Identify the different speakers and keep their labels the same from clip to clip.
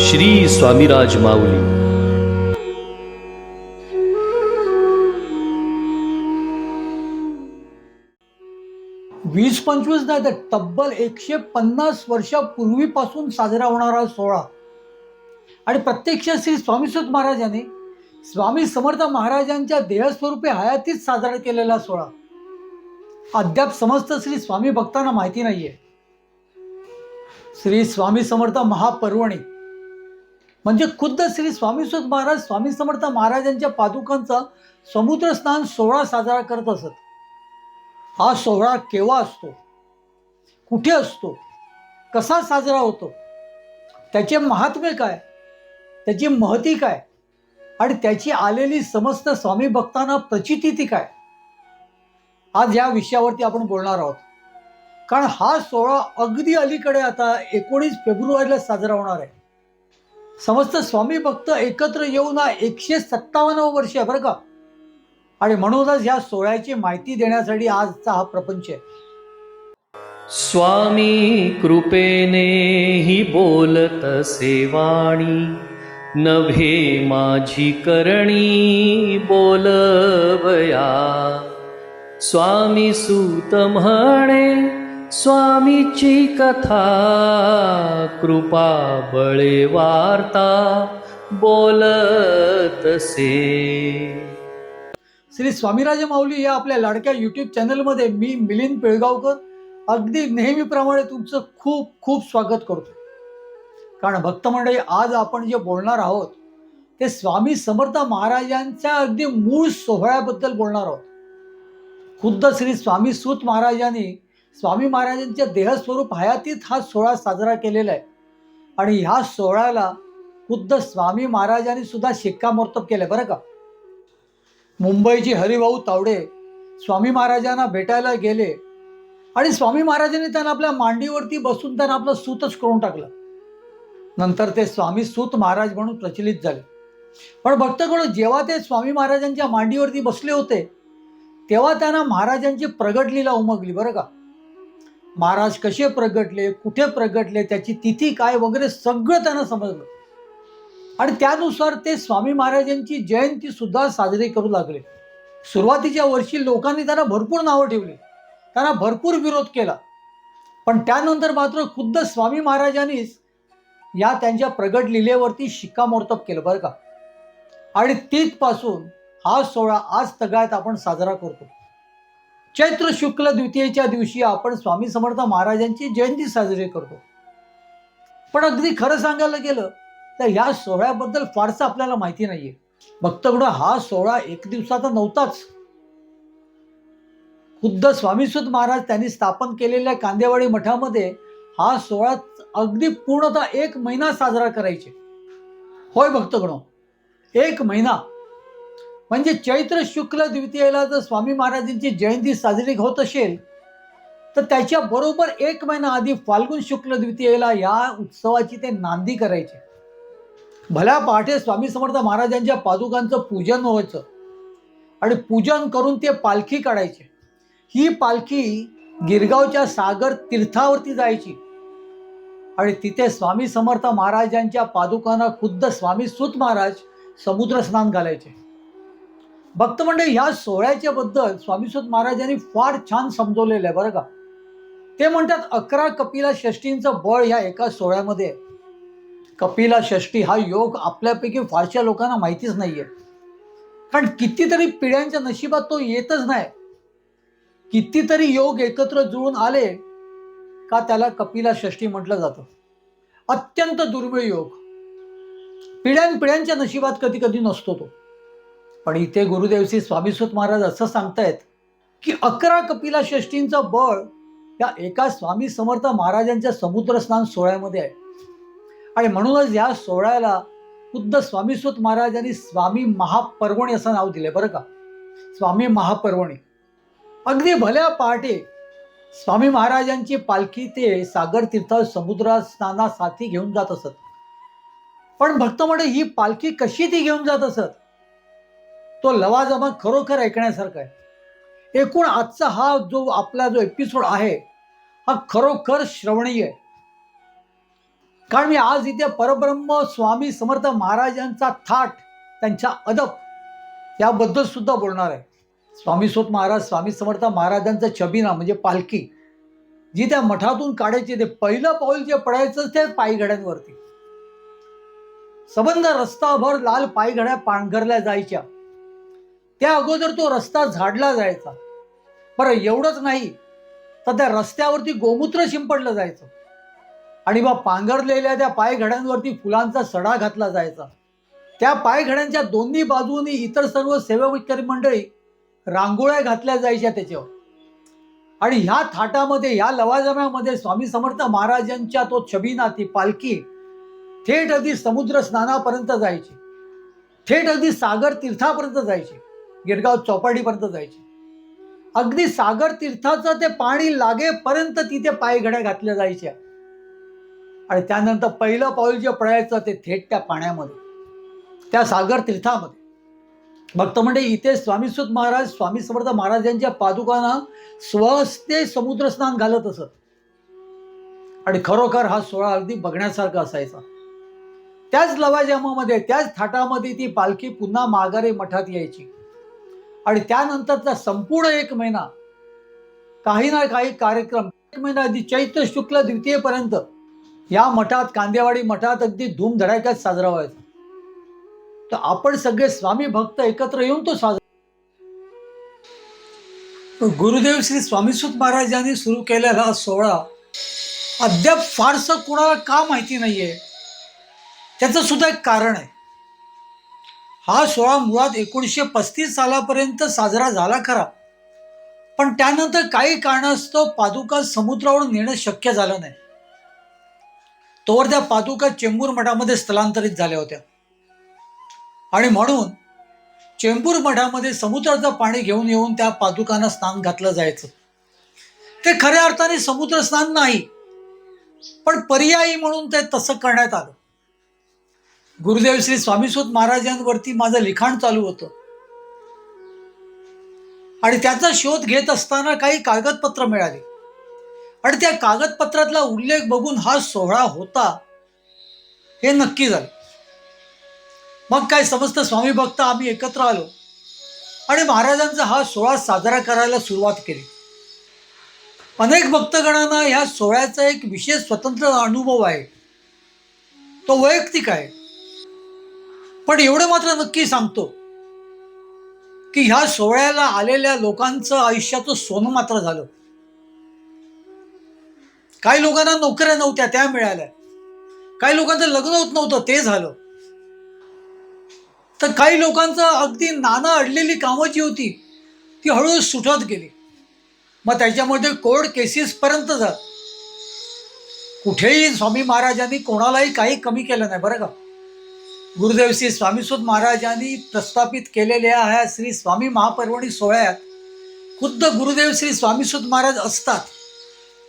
Speaker 1: श्री स्वामीराज माऊली.
Speaker 2: 20-25 नाही तर तब्बल 150 वर्षापूर्वीपासून साजरा होणारा सोहळा आणि प्रत्यक्ष श्री स्वामीसुत महाराजांनी स्वामी समर्थ महाराजांच्या देहस्वरूपी हयातीत साजरा केलेला सोहळा अद्याप समस्त श्री स्वामी भक्तांना माहिती नाहीये. श्री स्वामी समर्थ महापर्वणी म्हणजे खुद्द श्री स्वामीसुत महाराज स्वामी समर्थ महाराजांच्या पादुकांचा समुद्र स्नान सोहळा साजरा करत असत. हा सोहळा केव्हा असतो, कुठे असतो, कसा साजरा होतो, त्याचे महात्म्य काय, त्याची महती काय आणि त्याची आलेली समस्त स्वामी भक्तांना प्रचिती ती काय, आज या विषयावरती आपण बोलणार आहोत. कारण हा सोहळा अगदी अलीकडे आता 19 फेब्रुवारीला साजरा होणार आहे. समस्त स्वामी भक्त एकत्र येऊन 157 वर्ष आहे बरं का. आणि म्हणूनच या सोहळ्याची माहिती देण्यासाठी आजचा हा प्रपंच आहे.
Speaker 1: स्वामी कृपेने ही बोलत सेवाणी, नभे माझी करणी बोलवया. स्वामी सूत म्हणे स्वामीची कथा, कृपा बळे वार्ता बोलतसे.
Speaker 2: श्री स्वामीराज माऊली या आपल्या लाडक्या यूट्यूब चॅनलमध्ये मी मिलिंद पिळगावकर अगदी नेहमीप्रमाणे तुमचं खूप खूप स्वागत करतो. कारण भक्त मंडळी, आज आपण जे बोलणार आहोत ते स्वामी समर्थ महाराजांच्या अगदी मूळ सोहळ्याबद्दल बोलणार आहोत. खुद्द श्री स्वामी सूत महाराजांनी स्वामी महाराजांच्या देहस्वरूप हयातीत हा सोहळा साजरा केलेला आहे. आणि ह्या सोहळ्याला खुद्द स्वामी महाराजांनी सुद्धा शिक्कामोर्तब केलं बरं का. मुंबईचे हरिभाऊ तावडे स्वामी महाराजांना भेटायला गेले आणि स्वामी महाराजांनी त्यांना आपल्या मांडीवरती बसून त्यांना आपलं सूतच करून टाकलं. नंतर ते स्वामी सूत महाराज म्हणून प्रचलित झाले. पण भक्तगण, जेव्हा ते स्वामी महाराजांच्या मांडीवरती बसले होते तेव्हा त्यांना महाराजांची प्रगटलीला उमगली बरं का. महाराज कसे प्रगटले, कुठे प्रगटले, त्याची तिथी काय वगैरे सगळं त्यांना समजलं. आणि त्यानुसार ते स्वामी महाराजांची जयंती सुद्धा साजरी करू लागले. सुरुवातीच्या वर्षी लोकांनी त्यांना भरपूर नावं ठेवली, त्यांना भरपूर विरोध केला. पण त्यानंतर मात्र खुद्द स्वामी महाराजांनीच या त्यांच्या प्रगट लीलेवरती शिक्कामोर्तब केलं बरं का. आणि तिथपासून हा सोहळा आज तगायत आपण साजरा करतो. चैत्र शुक्ल द्वितीयेच्या दिवशी आपण स्वामी समर्थ महाराजांची जयंती साजरी करतो. पण अगदी खरं सांगायला गेलं तर ह्या सोहळ्याबद्दल फारसं आपल्याला माहिती नाहीये. भक्तगण, हा सोहळा एक दिवसाचा नव्हताच. खुद्द स्वामीसुत महाराज त्यांनी स्थापन केलेल्या कांदेवाडी मठामध्ये हा सोहळा अगदी पूर्णतः 1 महिना साजरा करायचे. होय भक्तगण, 1 महिना म्हणजे चैत्र शुक्ल द्वितीयेला जर स्वामी महाराजांची जयंती साजरी होत असेल तर त्याच्या बरोबर 1 महिना आधी फाल्गुन शुक्ल द्वितीयेला या उत्सवाची ते नांदी करायचे. भल्या पहाटे स्वामी समर्थ महाराजांच्या पादुकांचं पूजन व्हायचं आणि पूजन करून ते पालखी काढायचे. ही पालखी गिरगावच्या सागर तीर्थावरती जायची आणि तिथे स्वामी समर्थ महाराजांच्या पादुकांना खुद्द स्वामी सूत महाराज समुद्र स्नान घालायचे. भक्त मंडळी, ह्या सोहळ्याच्या बद्दल स्वामी सूत महाराजांनी फार छान समजवलेलं आहे बरं का. ते म्हणतात 11 कपिला षष्टींचं बळ ह्या एका सोहळ्यामध्ये आहे. कपिला षष्टी हा योग आपल्यापैकी फारशा लोकांना माहितीच नाहीये. कारण कितीतरी पिढ्यांच्या नशिबात तो येतच नाही. कितीतरी योग एकत्र जुळून आले का त्याला कपिला षष्टी म्हटलं जातं. अत्यंत दुर्मिळ योग, पिढ्यांच्या नशिबात कधी कधी नसतो तो. पण इथे गुरुदेव श्री स्वामीसुत महाराज असं सांगतायत की 11 कपिला षष्टींचं बळ या एका स्वामी समर्थ महाराजांच्या समुद्र स्नान सोहळ्यामध्ये आहे. आणि म्हणूनच या सोहळ्याला खुद्द स्वामीसुत महाराजांनी स्वामी महापर्वणी असं नाव दिले बरं का. स्वामी महापर्वणी. अगदी भल्या पहाटे स्वामी महाराजांची पालखी ते सागर तीर्थ समुद्र स्नानासाठी घेऊन जात असत. पण भक्तमंडळी, ही पालखी कशी ती घेऊन जात असत तो लवाजमा खरोखर ऐकण्यासारखा आहे. एकूण आजचा हा जो आपला जो एपिसोड आहे हा खरोखर श्रवणीय आहे. कारण मी आज इथे परब्रह्म स्वामी समर्थ महाराजांचा थाट, त्यांच्या अदब याबद्दल सुद्धा बोलणार आहे. स्वामी स्वत महाराज स्वामी समर्थ महाराजांचा छबिना म्हणजे पालखी जी त्या मठातून काढायची, ते पहिलं पाऊल जे पडायचं ते पायघड्यांवरती. सबंध रस्ताभर लाल पायघड्या पांघरल्या जायच्या. त्या अगोदर तो रस्ता झाडला जायचा. बरं, एवढंच नाही तर त्या रस्त्यावरती गोमूत्र शिंपडलं जायचं आणि मग पांघरलेल्या त्या पायघड्यांवरती फुलांचा सडा घातला जायचा. त्या पायघड्यांच्या दोन्ही बाजूनी इतर सर्व सेवाविचारी मंडळी रांगोळ्या घातल्या जायच्या त्याच्यावर. आणि ह्या थाटामध्ये, ह्या लवाजम्यामध्ये स्वामी समर्थ महाराजांच्या तो छबिना, ती पालखी थेट अगदी समुद्र स्नानापर्यंत जायची, थेट अगदी सागर तीर्थापर्यंत जायची, गिरगाव चौपाटीपर्यंत जायची. अगदी सागर तीर्थाचं ते पाणी लागेपर्यंत तिथे पायघड्या घातल्या जायच्या. आणि त्यानंतर पहिलं पाऊल जे पडायचं ते थेट त्या पाण्यामध्ये, त्या सागर तीर्थामध्ये. भक्त म्हणजे इथे स्वामीसुत महाराज स्वामी समर्थ महाराजांच्या पादुकांना स्वहस्ते समुद्र स्नान घालत असत. आणि खरोखर हा सोहळा अगदी बघण्यासारखा असायचा. त्याच लवाजमामध्ये, त्याच थाटामध्ये ती पालखी पुन्हा माघारी मठात यायची. आणि त्यानंतरचा संपूर्ण 1 महिना काही ना काही कार्यक्रम, 1 महिना अगदी चैत्र शुक्ल द्वितीयेपर्यंत या मठात, कांदेवाडी मठात अगदी धूमधडाक्यात साजरा व्हायचा. तर आपण सगळे स्वामी भक्त एकत्र येऊन तो साजरा. गुरुदेव श्री स्वामीसुत महाराजांनी सुरू केलेला हा सोहळा अद्याप फारसं कोणाला का माहिती नाहीये. त्याचं सुद्धा एक कारण आहे. हा सोहळा मुळात 1935 सालापर्यंत साजरा झाला खरा, पण त्यानंतर काही कारणास्तव पादुका समुद्रावरून नेणं शक्य झालं नाही. तोवर त्या पादुका चेंबूर मठामध्ये स्थलांतरित झाल्या होत्या. आणि म्हणून चेंबूर मठामध्ये समुद्राचं पाणी घेऊन येऊन त्या पादुकांना स्नान घातलं जायचं. ते खऱ्या अर्थाने समुद्र स्नान नाही, पण पर्यायी म्हणून ते तसं करण्यात आलं. गुरुदेव श्री स्वामीसुत महाराजांवरती माझं लिखाण चालू होतं आणि त्याचा शोध घेत असताना काही कागदपत्र मिळाली आणि त्या कागदपत्रातला उल्लेख बघून हा सोहळा होता हे नक्की झालं. मग काय, समस्त स्वामी भक्त आम्ही एकत्र आलो आणि महाराजांचा हा सोहळा साजरा करायला सुरुवात केली. अनेक भक्तगणांना ह्या सोहळ्याचा एक विशेष स्वतंत्र अनुभव आहे, तो वैयक्तिक आहे. पण एवढं मात्र नक्की सांगतो की ह्या सोहळ्याला आलेल्या लोकांचं आयुष्याचं सोनं मात्र झालं. काही लोकांना नोकऱ्या नव्हत्या, त्या मिळाल्या. काही लोकांचं लग्न होत नव्हतं, ते झालं. तर काही लोकांचं अगदी नाना अडलेली कामं जी होती ती हळूहळू सुटत गेली. मग त्याच्यामध्ये कोर्ट केसेस पर्यंत जात. कुठेही स्वामी महाराजांनी कोणालाही काही कमी केलं नाही बरं का. गुरुदेव श्री स्वामीसुत महाराजांनी प्रस्थापित केलेल्या ह्या श्री स्वामी महापर्वणी सोहळ्यात खुद्द गुरुदेव श्री स्वामीसुत महाराज असतात.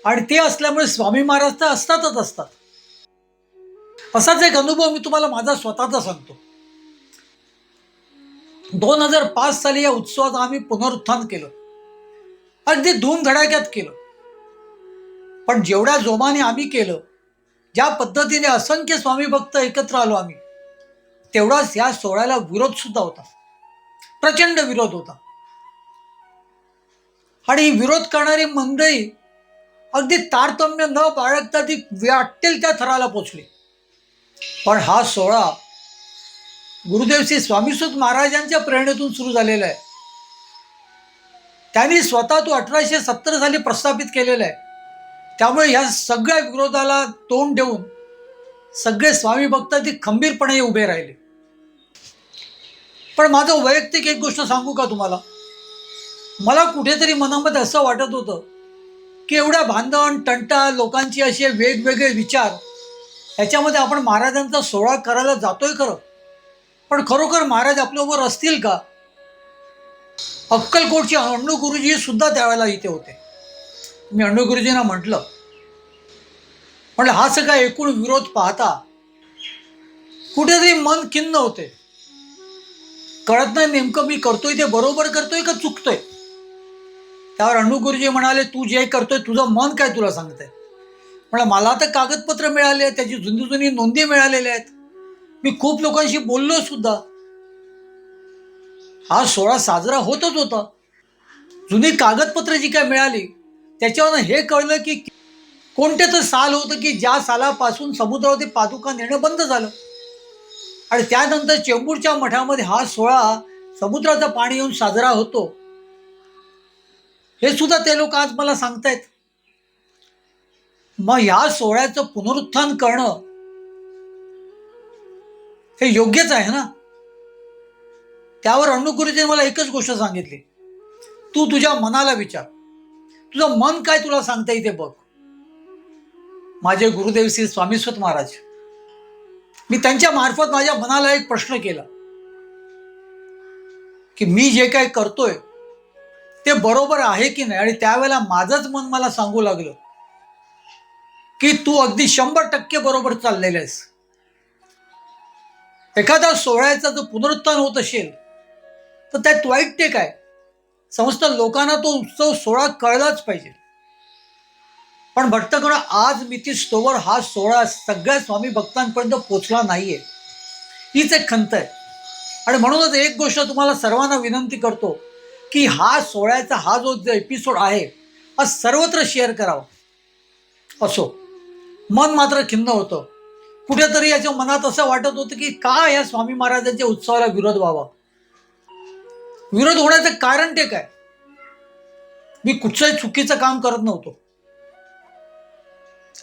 Speaker 2: आणि ते असल्यामुळे स्वामी महाराज तर असतातच असतात. असाच एक अनुभव मी तुम्हाला माझा स्वतःचा सांगतो. 2005 साली या उत्सवाचं आम्ही पुनरुत्थान केलं, अगदी धूमधडाक्यात केलं. पण जेवढ्या जोमाने आम्ही केलं, ज्या पद्धतीने असंख्य स्वामी भक्त एकत्र आलो आम्ही, तेवढाच या सोहळ्याला विरोध सुद्धा होता, प्रचंड विरोध होता. आणि विरोध करणारी मंडळी अगदी तारतम्य न बाळगता ती वाटेल त्या थराला पोचली. पण हा सोहळा गुरुदेव श्री स्वामीसुत महाराजांच्या प्रेरणेतून सुरू झालेला आहे. त्यांनी स्वतः तो 1870 साली प्रस्थापित केलेला आहे. त्यामुळे ह्या सगळ्या विरोधाला तोंड देऊन सगळे स्वामी भक्त ती खंबीरपणे उभे राहिले. पण माझं वैयक्तिक एक गोष्ट सांगू का तुम्हाला. मला कुठेतरी मनामध्ये असं वाटत होतं की एवढ्या भांडण तंटा, लोकांची असे वेगवेगळे विचार, ह्याच्यामध्ये आपण महाराजांचा सोहळा करायला जातोय खरं, पण खरोखर महाराज आपल्याबरोबर असतील का. अक्कलकोटचे अण्णू गुरुजी सुद्धा त्यावेळेला इथे होते. मी अण्णू गुरुजींना म्हटलं हा सगळा एकूण विरोध पाहता कुठेतरी मन खिन्न होते. कळत नाही नेमकं मी करतोय ते बरोबर करतोय का चुकतोय. त्यावर अण्णू गुरुजी म्हणाले, तू जे करतोय तुझं मन काय तुला सांगतंय. म्हणलं मला तर कागदपत्र मिळाले आहेत, त्याची जुनी जुनी नोंदी मिळालेल्या आहेत, मी खूप लोकांशी बोललो सुद्धा. हा सोहळा साजरा होतच होता. जुनी कागदपत्र जी काय मिळाली त्याच्यावर हे कळलं की कोणते तर साल होतं की ज्या सालापासून समुद्रावरती पादुका नेणं बंद झालं. आणि त्यानंतर चेंबूरच्या मठामध्ये हा सोहळा समुद्राचं पाणी येऊन साजरा होतो, हे सुद्धा ते लोक आज मला सांगतायत. मग ह्या सोहळ्याचं पुनरुत्थान करणं हे योग्यच आहे ना. त्यावर अण्णुगुरुजीने मला एकच गोष्ट सांगितली, तू तुझ्या मनाला विचार, तुझं मन काय तुला सांगता ते बघ. माझे गुरुदेव श्री स्वामीस्वत महाराज, मी त्यांच्या मार्फत माझ्या मनाला एक प्रश्न केला की मी जे काही करतोय ते बरोबर आहे की नाही. आणि त्यावेळेला माझंच मन मला सांगू लागलं की तू अगदी 100% बरोबर चाललेलं आहेस. एखादा सोहळ्याचा जर पुनरुत्थान होत असेल तर त्यात वाईट ते काय, समस्त लोकांना तो उत्सव सोहळा कळलाच पाहिजे. पण भक्तगण आज मितीस्तोवर हा सोहळा सगळ्या स्वामी भक्तांपर्यंत पोचला नाहीये, हीच एक खंत आहे. आणि म्हणूनच एक गोष्ट तुम्हाला सर्वांना विनंती करतो की हा सोहळ्याचा हा जो एपिसोड आहे हा सर्वत्र शेअर करावा. असो, मन मात्र खिन्न होतं. कुठेतरी याच्या मनात असं वाटत होतं की का या स्वामी महाराजांच्या उत्सवाला विरोध व्हावा. विरोध होण्याचं कारण ते काय, मी कुठचंही चुकीचं काम करत नव्हतो.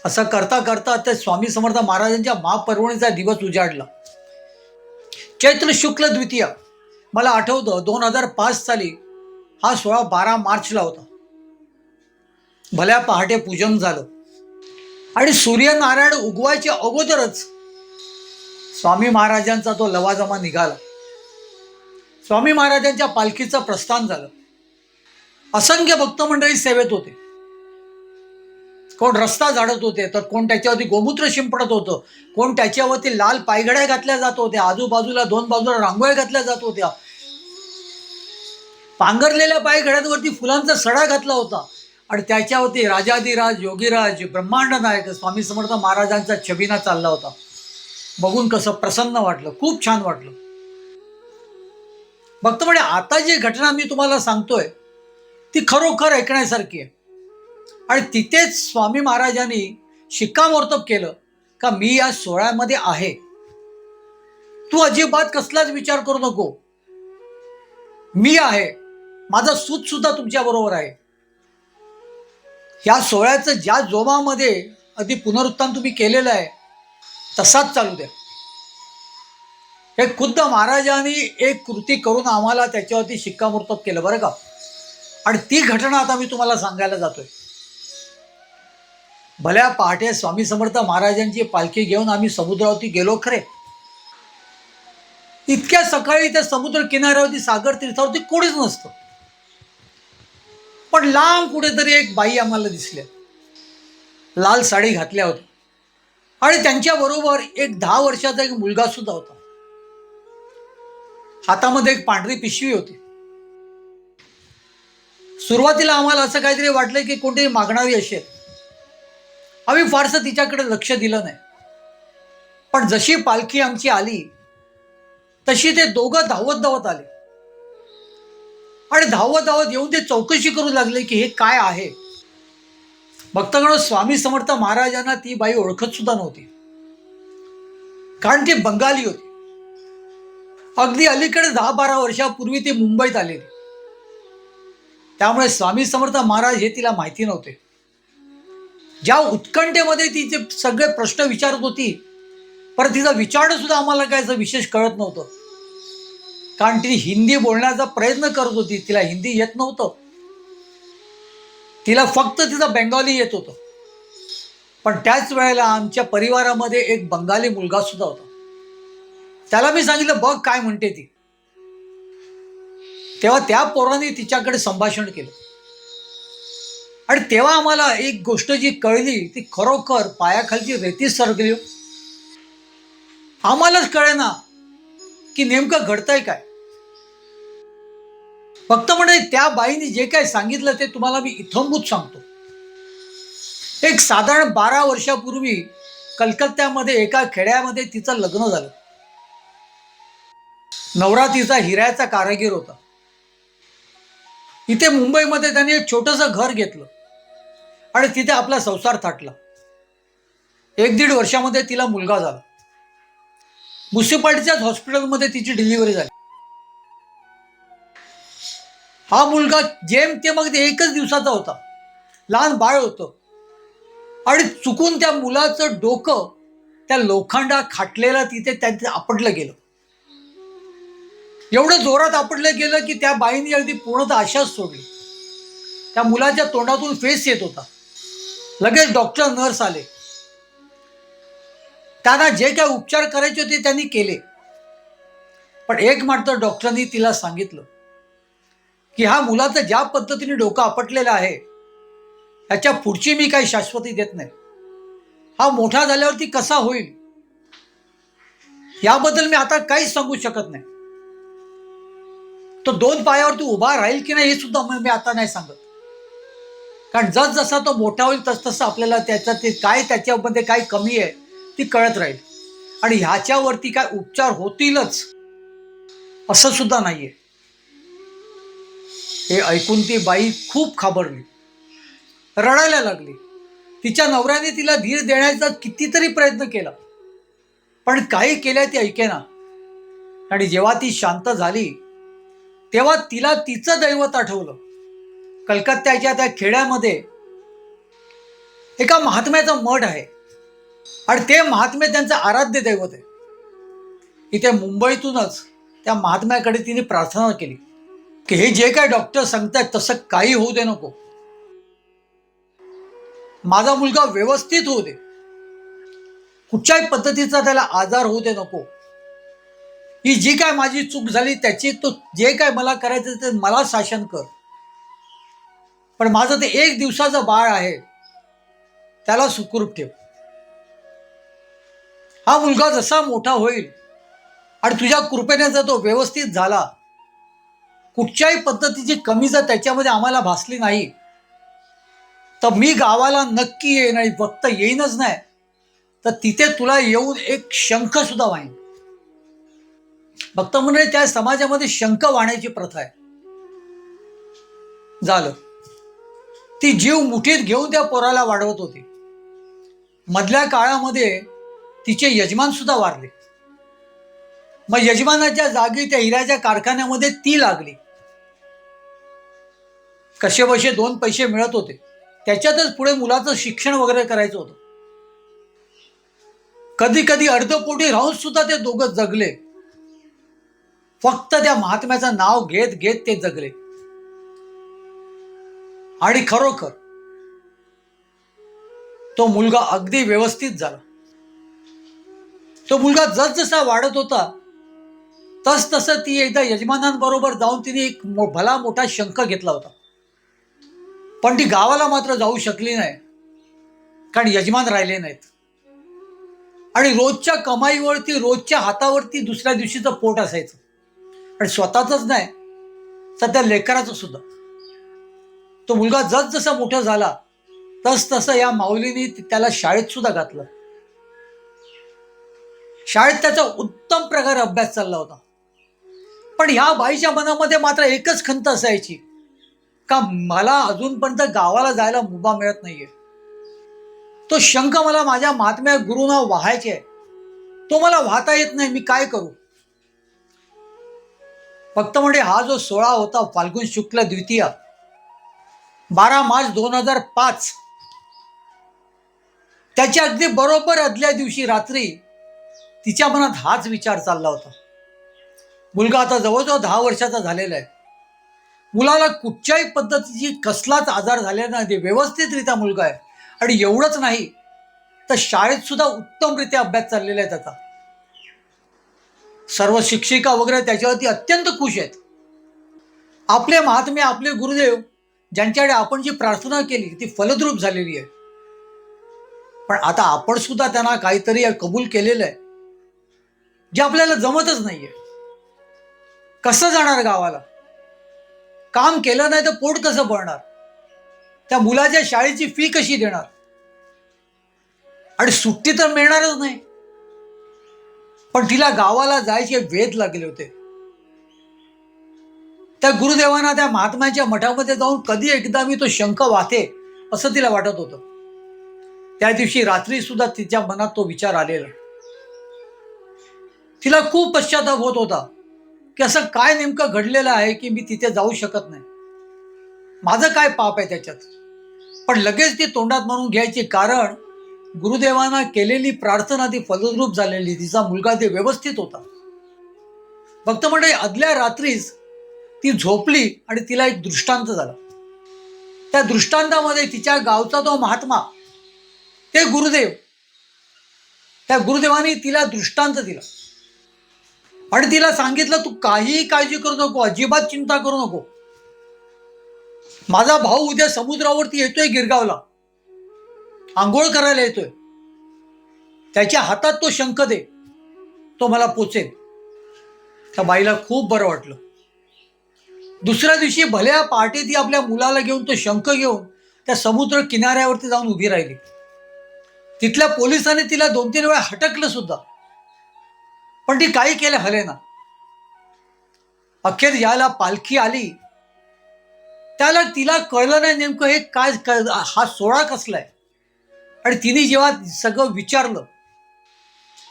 Speaker 2: असं करता करता त्या स्वामी समर्थ महाराजांच्या महापर्वणीचा दिवस उजाडला. चैत्र शुक्ल द्वितीया, मला आठवतं 2005 साली हा सोहळा 12 मार्चला होता. भल्या पहाटे पूजन झालं आणि सूर्यनारायण उगवायच्या अगोदरच स्वामी महाराजांचा तो लवाजमा निघाला. स्वामी महाराजांच्या पालखीचं प्रस्थान झालं. असंख्य भक्त मंडळी सेवेत होते. कोण रस्ता झाडत होते, तर कोण त्याच्यावरती गोमूत्र शिंपडत होतं, कोण त्याच्यावरती लाल पायघड्या घातल्या जात होत्या, आजूबाजूला 2 बाजूला रांगोळ्या घातल्या जात होत्या, पांघरलेल्या पायघड्यांवरती फुलांचा सडा घातला होता आणि त्याच्यावरती राजाधिराज योगीराज ब्रह्मांड नायक स्वामी समर्थ महाराजांचा छबिना चालला होता. बघून कसं प्रसन्न वाटलं, खूप छान वाटलं. भक्त म्हणजे आता जी घटना मी तुम्हाला सांगतोय ती खरोखर ऐकण्यासारखी आहे. आणि तिथेच स्वामी महाराजांनी शिक्कामोर्तब केलं का मी या सोहळ्यामध्ये आहे, तू अजिबात कसलाच विचार करू नको, मी आहे, माझा सूत सुद्धा तुमच्या बरोबर आहे. या सोहळ्याचं ज्या जोमामध्ये अगदी पुनरुत्थान तुम्ही केलेलं आहे तसाच चालू द्या. हे खुद्द महाराजांनी एक कृती करून आम्हाला त्याच्यावरती शिक्कामोर्तब केलं बरं का. आणि ती घटना आता मी तुम्हाला सांगायला जातोय. भल्या पहाटे स्वामी समर्थ महाराजांची पालखी घेऊन आम्ही समुद्रावरती गेलो खरे. इतक्या सकाळी त्या समुद्र किनाऱ्यावरती सागर तीर्थावरती कोणीच नसतं. पण लांब कुठेतरी एक बाई आम्हाला दिसल्या, लाल साडी घातल्या होत्या आणि त्यांच्या बरोबर एक 10 वर्षाचा एक मुलगा सुद्धा होता. हातामध्ये एक पांढरी पिशवी होती. सुरुवातीला आम्हाला असं काहीतरी वाटलं की कोणतरी मागणारी असेल. आम्ही फारसं तिच्याकडे लक्ष दिलं नाही. पण जशी पालखी आमची आली तशी ते दोघं धावत धावत आले आणि धावत धावत येऊन ते चौकशी करू लागले की हे काय आहे. भक्तगण, स्वामी समर्थ महाराजांना ती बाई ओळखत सुद्धा नव्हती, कारण ती बंगाली होती. अगदी अलीकडे 10-12 वर्षापूर्वी ती मुंबईत आलेली. त्यामुळे स्वामी समर्थ महाराज हे तिला माहिती नव्हते. ज्या उत्कंठेमध्ये तिचे सगळे प्रश्न विचारत होती, पर तिचा विचारणं सुद्धा आम्हाला काय असं विशेष कळत नव्हतं, कारण ती हिंदी बोलण्याचा प्रयत्न करत होती. तिला हिंदी येत नव्हतं, तिला फक्त तिचा बेंगॉली येत होतं. पण त्याच वेळेला आमच्या परिवारामध्ये एक बंगाली मुलगा सुद्धा होता. त्याला मी सांगितलं बघ काय म्हणते ती. तेव्हा त्या पोराने तिच्याकडे संभाषण केलं आणि तेव्हा आम्हाला एक गोष्ट जी कळली ती खरोखर पायाखालची रेती सरकली. आम्हालाच कळेना की नेमकं घडतंय काय. फक्त म्हणजे त्या बाईने जे काय सांगितलं ते तुम्हाला मी इथंभूत सांगतो. एक साधारण 12 वर्षापूर्वी कलकत्त्यामध्ये एका खेड्यामध्ये तिचं लग्न झालं. नवरा तिचा हिऱ्याचा कारागीर होता. इथे मुंबईमध्ये त्यांनी एक छोटंसं घर घेतलं आणि तिथे आपला संसार थाटला. 1-1.5 वर्षामध्ये तिला मुलगा झाला. म्युन्सिपाल्टीच्याच हॉस्पिटलमध्ये तिची डिलिव्हरी झाली. हा मुलगा जेमतेम अगदी 1 दिवसाचा होता. लहान बाळ होतं आणि चुकून त्या मुलाचं डोकं त्या लोखंडा खाटलेला तिथे त्यांचं आपटलं गेलं. एवढं जोरात आपटलं गेलं की त्या बाईंनी अगदी पूर्णतः आशाच सोडली. त्या मुलाच्या तोंडातून फेस येत होता. लगेच डॉक्टर नर्स आले. त्यांना जे काय उपचार करायचे होते त्यांनी केले. पण एक मात्र डॉक्टरांनी तिला सांगितलं की हा मुलाचं ज्या पद्धतीने डोकं आपटलेलं आहे त्याच्या पुढची मी काही शाश्वती देत नाही. हा मोठा झाल्यावरती कसा होईल याबद्दल मी आता काहीच सांगू शकत नाही. तो 2 पायावरती उभा राहील की नाही हे सुद्धा मी आता नाही सांगत. कारण जसा तो मोठा होईल तसं आपल्याला त्याच्यामध्ये काय कमी आहे ती कळत राहील. आणि ह्याच्यावरती काय उपचार होतीलच असं सुद्धा नाहीये. हे ऐकून ती बाई खूप घाबरली, रडायला लागली. तिच्या नवऱ्याने तिला धीर देण्याचा कितीतरी प्रयत्न केला पण काही केल्या ती ऐकेना. आणि जेव्हा ती शांत झाली तेव्हा तिला तिचं दैवत आठवलं. कलकत्त्याच्या त्या खेड्यामध्ये एका महात्म्याचा मठ आहे आणि ते महात्मे त्यांचं आराध्य दैवत आहे. इथे मुंबईतूनच त्या महात्म्याकडे तिने प्रार्थना केली की हे जे काय डॉक्टर सांगतायत तसं काही होऊ दे नको. माझा मुलगा व्यवस्थित होऊ दे. कुठच्याही पद्धतीचा त्याला आजार होऊ दे नको. ही जी काय माझी चूक झाली त्याची तो जे काय मला करायचं ते मला शासन कर. पण माझं ते 1 दिवसाचं बाळ आहे त्याला सुखरूप ठेव. हा मुलगा जसा मोठा होईल आणि तुझ्या कृपेने जर तो व्यवस्थित झाला, कुठच्याही पद्धतीची कमी जर त्याच्यामध्ये आम्हाला भासली नाही तर मी गावाला नक्की येईन. आणि फक्त येईनच नाही तर तिथे तुला येऊन एक शंख सुद्धा वाहीन. भक्त मंडळी, त्या समाजामध्ये शंख वाहण्याची प्रथा आहे. झालं. ती जीव मुठीत घेऊन त्या पोराला वाढवत होती. मधल्या काळामध्ये तिचे यजमान सुद्धा वारले. मग यजमानाच्या जागी त्या हिऱ्याच्या कारखान्यामध्ये ती लागली. कसे बसे 2 पैसे मिळत होते. त्याच्यातच पुढे मुलाचं शिक्षण वगैरे करायचं होतं. कधी कधी अर्धपोटी राहून सुद्धा ते दोघं जगले. फक्त त्या महात्म्याचं नाव घेत घेत ते जगले. आणि खरोखर तो मुलगा अगदी व्यवस्थित झाला. तो मुलगा जसजसा वाढत होता तसं ती एकदा यजमानांबरोबर जाऊन तिने एक भला मोठा शंख घेतला होता. पण ती गावाला मात्र जाऊ शकली नाही कारण यजमान राहिले नाहीत. आणि रोजच्या कमाईवरती रोजच्या हातावरती दुसऱ्या दिवशीचं पोट असायचं. आणि स्वतःच नाही तर त्या लेकराचं सुद्धा. तो मुलगा जसजसा मोठा झाला तसं या माऊलीने त्याला शाळेत सुद्धा घातलं. शाळेत त्याचा उत्तम प्रकारे अभ्यास चालला होता. पण ह्या बाईच्या मनामध्ये मात्र एकच खंत असायची का मला अजूनपर्यंत गावाला जायला मुभा मिळत नाहीये. तो शंख मला माझ्या महात्म्या गुरुना वाहायचे आहे. तो मला वाहता येत नाही. मी काय करू. फक्त म्हणजे हा जो 16 होता फाल्गुन शुक्ल द्वितीया 12 मार्च 2005 त्याच्या अगदी बरोबर आदल्या दिवशी रात्री तिच्या मनात हाच विचार चालला होता. मुलगा आता जवळजवळ 10 वर्षाचा झालेला आहे. मुलाला कुठच्याही पद्धतीची कसलाच आजार झालेला नाही. व्यवस्थितरित्या मुलगा आहे. आणि एवढंच नाही तर शाळेत सुद्धा उत्तमरित्या अभ्यास चाललेला आहे त्याचा. सर्व शिक्षिका वगैरे त्याच्यावरती अत्यंत खुश आहेत. आपले महात्मे आपले गुरुदेव ज्यांच्याकडे आपण जी प्रार्थना केली ती फलद्रूप झालेली आहे. पण आता आपण सुद्धा त्यांना काहीतरी कबूल केलेलं आहे जे आपल्याला जमतच नाहीये. कसं जाणार गावाला. काम केलं नाही तर पोट कसं भरणार. त्या मुलाच्या शाळेची फी कशी देणार. आणि सुट्टी तर मिळणारच नाही. पण तिला गावाला जायचे वेध लागले होते. त्या गुरुदेवांना त्या महात्म्यांच्या मठामध्ये जाऊन कधी एकदा मी तो शंख वाचे असं तिला वाटत होतं. त्या दिवशी रात्री सुद्धा तिच्या मनात तो विचार आलेला. तिला खूप पश्चाताप होत होता की असं काय नेमकं घडलेलं आहे की मी तिथे जाऊ शकत नाही. माझं काय पाप आहे त्याच्यात. पण लगेच ती तोंडात म्हणून घ्यायची, कारण गुरुदेवांना केलेली प्रार्थना ती फलद्रूप झालेली. तिचा मुलगा ते व्यवस्थित होता. भक्त मंडळी, आदल्या रात्रीच ती झोपली आणि तिला एक दृष्टांत झाला. त्या दृष्टांतामध्ये तिच्या गावचा तो महात्मा, ते गुरुदेव, त्या गुरुदेवानी तिला दृष्टांत दिला आणि तिला सांगितलं, तू काहीही काळजी करू नको, अजिबात चिंता करू नको. माझा भाऊ उद्या समुद्रावरती येतोय, गिरगावला आंघोळ करायला येतोय. त्याच्या हातात तो शंख दे, तो मला पोचेल. त्या बाईला खूप बरं वाटलं. दुसऱ्या दिवशी भल्या पहाटे ती आपल्या मुलाला घेऊन तो शंख घेऊन त्या समुद्र किनाऱ्यावरती जाऊन उभी राहिली. तिथल्या पोलिसांनी तिला 2-3 वेळा हटकलं सुद्धा, पण ती काही केलं हलेना. अखेर ज्याला पालखी आली त्याला तिला कळलं नाही नेमकं हे काय, हा सोहळा कसलाय. आणि तिने जेव्हा सगळं विचारलं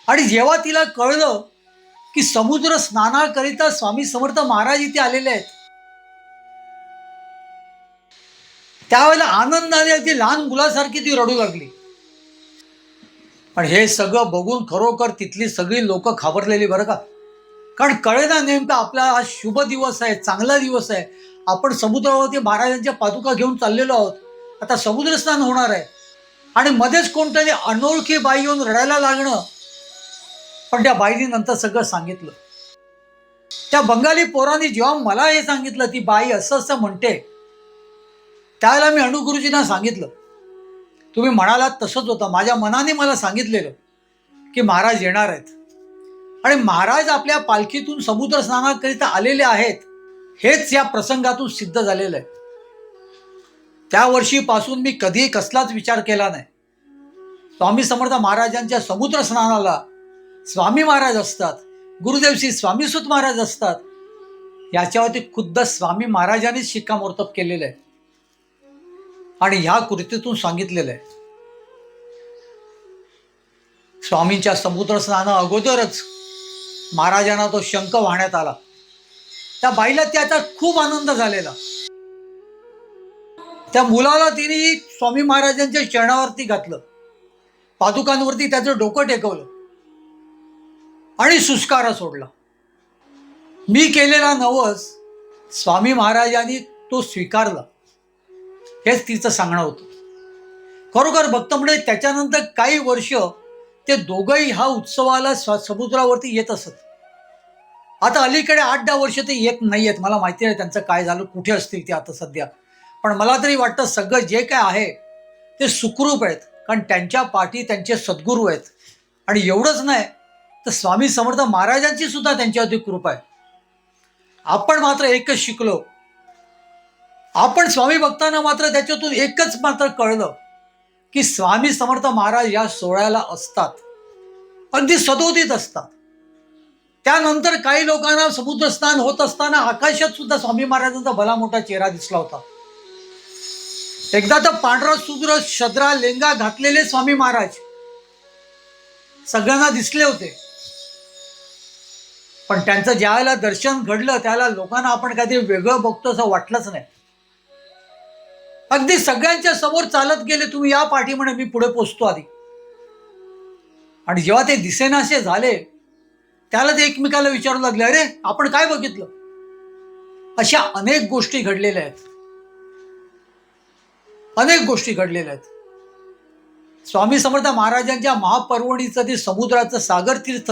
Speaker 2: आणि जेव्हा तिला कळलं की समुद्र स्नानाकरिता स्वामी समर्थ महाराज इथे आलेले आहेत, त्यावेळेला आनंदाने अगदी लहान मुलासारखी ती रडू लागली. पण हे सगळं बघून खरोखर तिथली सगळी लोक घाबरलेली बरं का. कारण कळेना नेमका आपला आज शुभ दिवस आहे, चांगला दिवस आहे. आपण समुद्रावरती महाराजांच्या पादुका घेऊन चाललेलो आहोत. आता समुद्र स्नान होणार आहे आणि मध्येच कोणतरी अनोळखी बाई येऊन रडायला लागणं. पण त्या बाईने नंतर सगळं सांगितलं. त्या बंगाली पोरांनी जेव्हा मला हे सांगितलं, ती बाई असं असं म्हणते, त्यावेळेला मी अणुगुरुजींना सांगितलं, तुम्ही म्हणालात तसंच होतं. माझ्या मनाने मला सांगितलेलं की महाराज येणार आहेत आणि महाराज आपल्या पालखीतून समुद्र स्नानाकरिता आलेले आहेत, हेच या प्रसंगातून सिद्ध झालेलं आहे. त्या वर्षीपासून मी कधीही कसलाच विचार केला नाही. स्वामी समर्थ महाराजांच्या समुद्र स्नानाला स्वामी महाराज असतात, गुरुदेव श्री स्वामीसुत महाराज असतात, याच्यावरती खुद्द स्वामी महाराजांनीच शिक्कामोर्तब केलेलं आहे आणि ह्या कृतीतून सांगितलेलं आहे. स्वामींच्या समुद्र स्नाना अगोदरच महाराजांना तो शंख वाहण्यात आला. त्या बाईला त्याचा खूप आनंद झालेला. त्या मुलाला तिने स्वामी महाराजांच्या चरणावरती घातलं, पादुकांवरती त्याचं डोकं टेकवलं आणि सुस्कारा सोडला. मी केलेला नवस स्वामी महाराजांनी तो स्वीकारला, हेच तिचं सांगणं होतं. खरोखर भक्त म्हणजे त्याच्यानंतर काही वर्ष ते दोघंही हा उत्सवाला समुद्रावरती येत असत. आता अलीकडे 8-10 वर्ष ते येत नाही आहेत. मला माहिती नाही त्यांचं काय झालं, कुठे असतील ते आता सध्या. पण मला तरी वाटतं सगळं जे काय आहे ते सुखरूप आहेत, कारण त्यांच्या पाठी त्यांचे सद्गुरू आहेत. आणि एवढंच नाही तर स्वामी समर्थ महाराजांची सुद्धा त्यांच्यावरती कृपा आहे. आपण मात्र एकच शिकलो, आपण स्वामी भक्तांना मात्र त्याच्यातून एकच मात्र कळलं की स्वामी समर्थ महाराज या सोहळ्याला असतात, अगदी सदोदित असतात. त्यानंतर काही लोकांना समुद्र स्नान होत असताना आकाशात सुद्धा स्वामी महाराजांचा भला मोठा चेहरा दिसला होता. एकदा तर पांढरा शुभ्र शद्रा लेंगा घातलेले स्वामी महाराज सगळ्यांना दिसले होते. पण त्यांचं ज्यावेळेला दर्शन घडलं त्याला लोकांना आपण काहीतरी वेगळं बघतो असं वाटलंच नाही. अगदी सगळ्यांच्या समोर चालत गेले, तुम्ही या पाठी म्हणे, मी पुढे पोचतो आधी. आणि जेव्हा ते दिसेनासे झाले त्याला ते एकमेकाला विचारू लागले, अरे आपण काय बघितलं. अशा अनेक गोष्टी घडलेल्या आहेत, अनेक गोष्टी घडलेल्या आहेत. स्वामी समर्थ महाराजांच्या महापर्वणीचं ते समुद्राचं सागर तीर्थ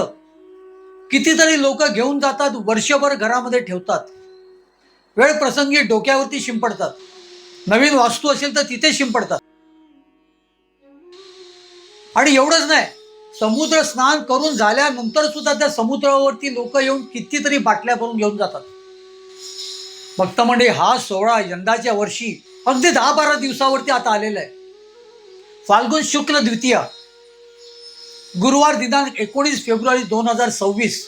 Speaker 2: कितीतरी लोक घेऊन जातात, वर्षभर घरामध्ये ठेवतात, वेळ प्रसंगी डोक्यावरती शिंपडतात, नवीन वास्तू असेल तर तिथे शिंपडतात. आणि एवढंच नाही, समुद्र स्नान करून झाल्यानंतर सुद्धा त्या समुद्रावरती लोक येऊन कितीतरी बाटल्या भरून घेऊन जातात. भक्त मंडळी, हा सोहळा यंदाच्या वर्षी अगदी 10-12 दिवसावरती आता आलेला आहे. फाल्गुन शुक्ल द्वितीया गुरुवार दिनांक 19 फेब्रुवारी 2026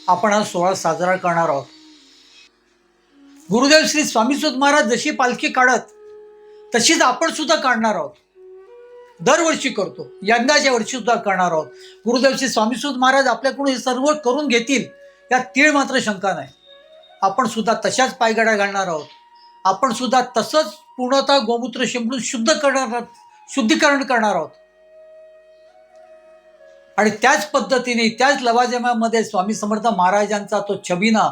Speaker 2: आपण हा सोहळा साजरा करणार आहोत. गुरुदेव श्री स्वामीसुत महाराज जशी पालखी काढत तशीच आपण सुद्धा काढणार आहोत. दरवर्षी करतो, यंदाच्या वर्षी सुद्धा करणार आहोत. गुरुदेव श्री स्वामीसुत महाराज आपल्याकडून हे सर्व करून घेतील यात तीळ मात्र शंका नाही. आपण सुद्धा तशाच पायघड्या घालणार आहोत. आपण सुद्धा तसंच पूर्णतः गोमूत्र शिंपडून शुद्धीकरण करणार आहोत. आणि त्याच पद्धतीने त्याच लवाजम्यामध्ये स्वामी समर्थ महाराजांचा तो छबिना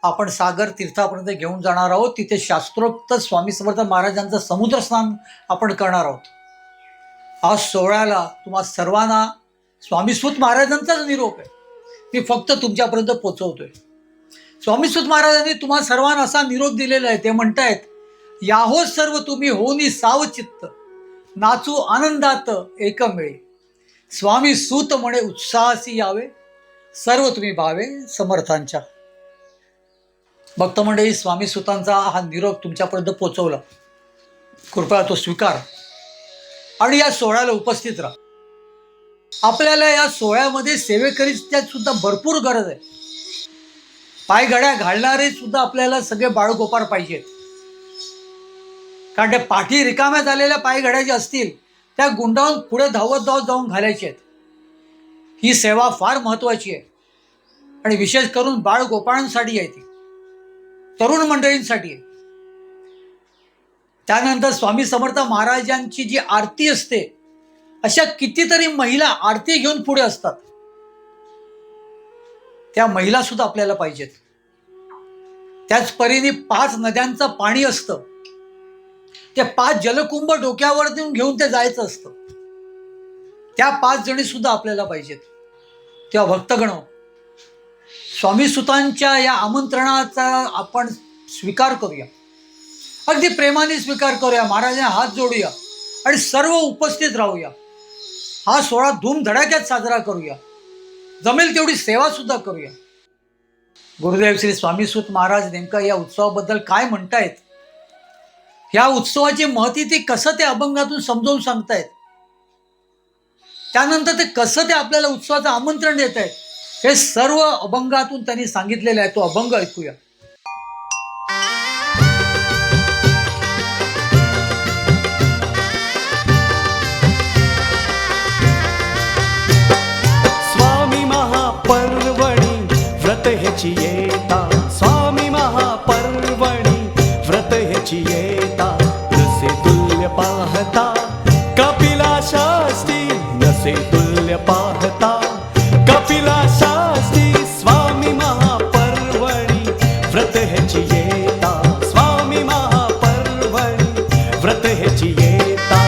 Speaker 2: आपण सागर तीर्थापर्यंत घेऊन जाणार आहोत. तिथे शास्त्रोक्त स्वामी समर्थ महाराजांचं समुद्र स्नान आपण करणार आहोत. आज सोहळ्याला तुम्हा सर्वांना स्वामीसुत महाराजांचाच निरोप आहे. मी फक्त तुमच्यापर्यंत पोचवतोय. स्वामीसुत महाराजांनी तुम्हा सर्वांना असा निरोप दिलेला आहे. ते म्हणतायत, याहो सर्व तुम्ही होनी सावचित्त, नाचू आनंदात एकमेळी, स्वामी सूत म्हणे उत्साहासी यावे, सर्व तुम्ही भावे समर्थांच्या. भक्त मंडळी, स्वामी सुतांचा हा निरोप तुमच्यापर्यंत पोचवला. कृपया तो स्वीकार आणि या सोहळ्याला उपस्थित राहा. आपल्याला या सोहळ्यामध्ये सेवेकरीची सुद्धा भरपूर गरज आहे. पायघड्या घालणारे सुद्धा आपल्याला सगळे बाळगोपार पाहिजेत. कारण त्या पाठी रिकाम्या झालेल्या पायघड्या ज्या असतील त्या गुंडाळून पुढे धावत धावत जाऊन घालायचे आहेत. ही सेवा फार महत्वाची आहे आणि विशेष करून बाळगोपाळांसाठी आहे, ती तरुण मंडळींसाठी आहे. त्यानंतर स्वामी समर्थ महाराजांची जी आरती असते, अशा कितीतरी महिला आरती घेऊन पुढे असतात. त्या महिला सुद्धा आपल्याला पाहिजेत. त्याच परीने 5 नद्यांचं पाणी असतं, ते 5 जलकुंभ डोक्यावर देऊन घेऊन ते जायचं असतं. त्या 5 जणी सुद्धा आपल्याला पाहिजेत. तेव्हा भक्तगण, स्वामी सुतांच्या या आमंत्रणाचा आपण स्वीकार करूया. अगदी प्रेमाने स्वीकार करूया. महाराजांना हात जोडूया आणि सर्व उपस्थित राहूया. हा सोहळा धूमधडाक्यात साजरा करूया. जमेल तेवढी सेवा सुद्धा करूया. गुरुदेव श्री स्वामीसुत महाराज नेमका या उत्सवाबद्दल काय म्हणतायत, या उत्सवाची महती ते कसं ते अभंगातून समजावून सांगतायत, त्यानंतर ते कसं ते आपल्याला उत्सवाचं आमंत्रण देत आहेत, हे सर्व अभंगातून त्यांनी सांगितलेलं आहे. तो अभंग ऐकूया.
Speaker 3: स्वामी महापर्वणी व्रत ह्याची येता, स्वामी महापर्वणी व्रत ह्याची येता, नसे तुल्य पाहता कपिला शास्त्री, नसे तुल्य पाहता कपिला शास्त्री, स्वामी महापर्वणी व्रत ह्याची येता, स्वामी महापर्वणी व्रत ह्याची येता.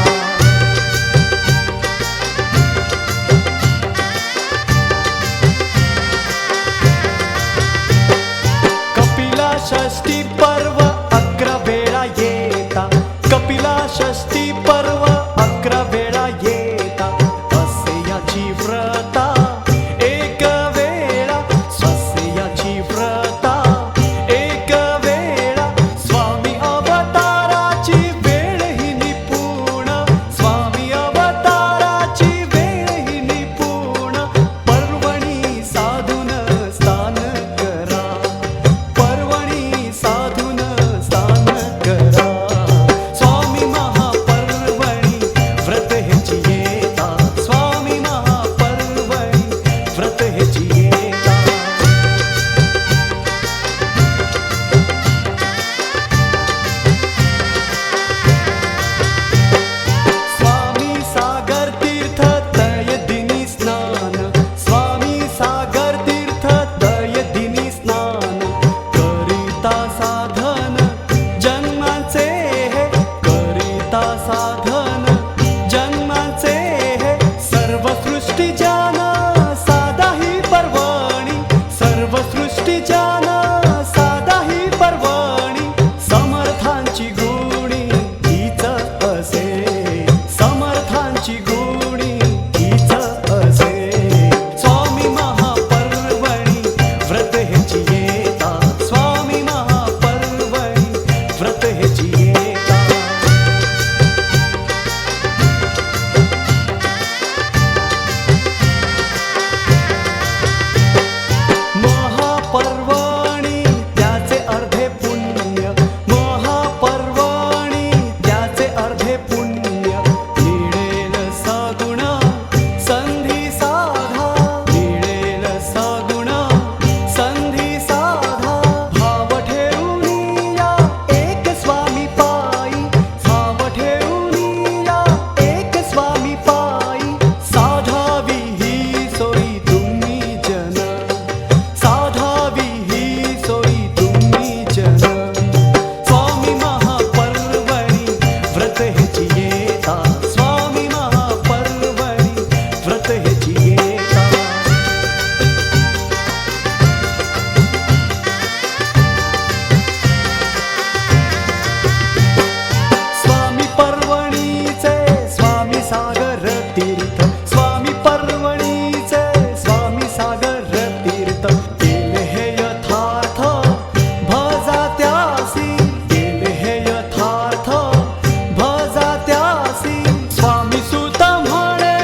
Speaker 3: कपिला षष्ठी पर्व 11 वेळा येता, कपिला षष्ठी पर्व 11 वेळा येता, असे याची व्रता एक वेळा, स्वसे याची व्रता एक वेळा, स्वामी अवताराची वेळ ही निपुण, स्वामी अवताराची वेळ ही निपुण, पर्वणी साधून स्नान करा, पर्वणी साधून पर्वणीचे स्वामी सागर तीर्थ केले हे यथार्थ भजा त्यासी केले हे यथार्थ भजा त्यासी स्वामी सुत म्हणे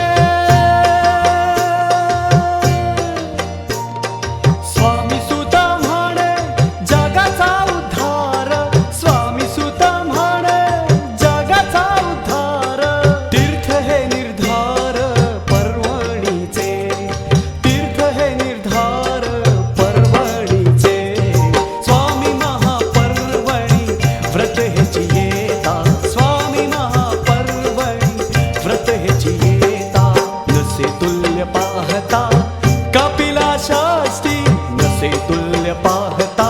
Speaker 3: स्वामी सुत म्हणे जगाचा उद्धार स्वामी सुत म्हणे जगाचा उद्धार तीर्थ हे निर्धार पर्वणीचे तीर्थ हे निर्धार पर्वणीचे स्वामी महापर्वणी व्रत हेची येता स्वामी महापर्वणी व्रत हेची येता नसे तुल्य पाहता कपिला षष्ठी नसे तुल्य पाहता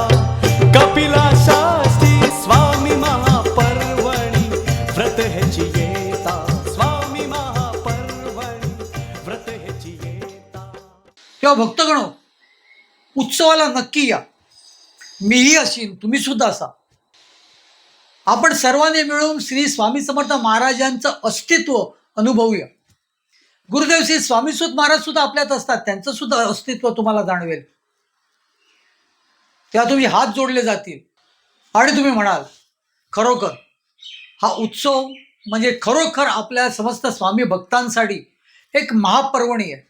Speaker 3: कपिला षष्ठी स्वामी महापर्वणी व्रत हेची येता स्वामी महापर्वणी व्रत हेची येता
Speaker 2: तेव्हा भक्तगण, उत्सवाला नक्की या. मीही असीन, तुम्ही सुद्धा असा. आपण सर्वांनी मिळून श्री स्वामी समर्थ महाराजांचं अस्तित्व अनुभवूया. गुरुदेव श्री स्वामीसुत महाराज सुद्धा आपल्यात असतात, त्यांचं सुद्धा अस्तित्व तुम्हाला जाणवेल. तेव्हा तुम्ही हात जोडले जातील आणि तुम्ही म्हणाल, खरोखर हा उत्सव म्हणजे खरोखर आपल्या समस्त स्वामी भक्तांसाठी एक महापर्वणी आहे.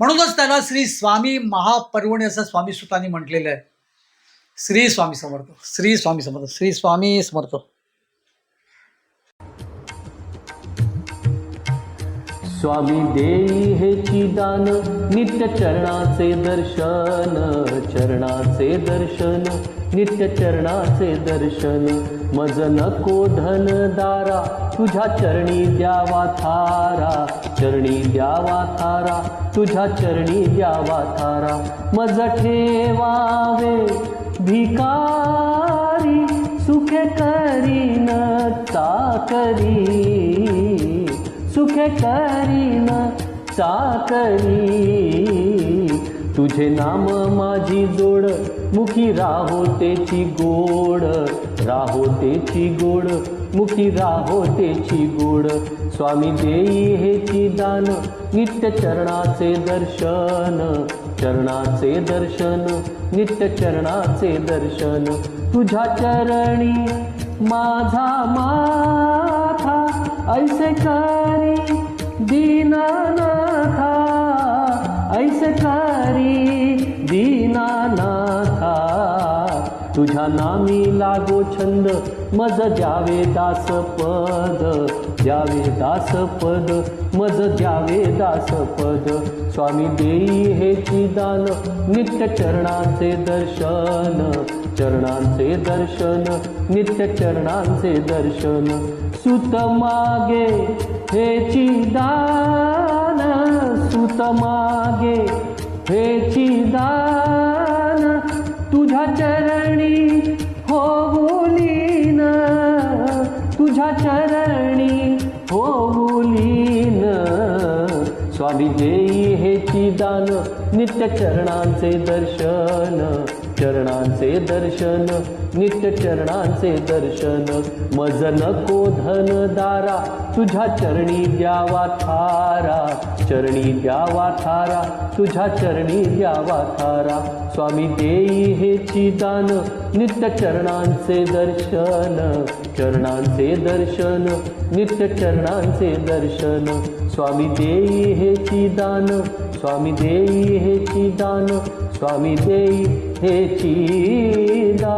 Speaker 2: म्हणूनच त्याला श्री स्वामी महापर्वणी असं स्वामी सुतांनी म्हटलेलं आहे. श्री स्वामी समर्थ, श्री स्वामी समर्थ, श्री स्वामी समर्थ.
Speaker 1: स्वामी देई हेची दान नित्य चरणाचे दर्शन चरणाचे दर्शन नित्य चरणाचे दर्शन मज नको धन दारा तुझ्या चरणी द्यावा थारा चरणी द्यावा थारा तुझ्या चरणी द्यावा थारा मज ठेवावे भिकारी सुखे करीन चाकरी सुखे करीन चाकरी तुझे नाम माझी जोड मुखी राहो तेची गोड राहो तेची गोड मुखी राहो तेची गोड स्वामी देई हेची दान नित्य चरणाचे दर्शन चरणाचे दर्शन नित्य चरणाचे दर्शन तुझ्या चरणी माझा माथा ऐसे करी दीनानाथा ऐसे करी दीनानाथा तुझ्या नामी लागो छंद मज द्यावे दासपद द्यावे दासपद मज द्यावे दासपद स्वामी देई हेची दान नित्य चरणाचे दर्शन चरणांचे दर्शन नित्य चरणांचे दर्शन सुत मागे हेची दान सुत मागे हेची दान तुझ्या चरणी होऊलीन तुझ्या चरणी होऊलीन स्वामी देई हेची दान नित्य चरणांचे दर्शन चरणांचे दर्शन नित्य चरणांचे दर्शन मज नको धन दारा तुझ्या चरणी द्यावा थारा चरणी द्यावा थारा तुझ्या चरणी द्यावा थारा स्वामी देई हेची दान नित्य चरणांचे दर्शन चरणांचे दर्शन नित्य चरणांचे दर्शन स्वामी देई हेची दान स्वामी देई हेची दान स्वामी देई हेची दान.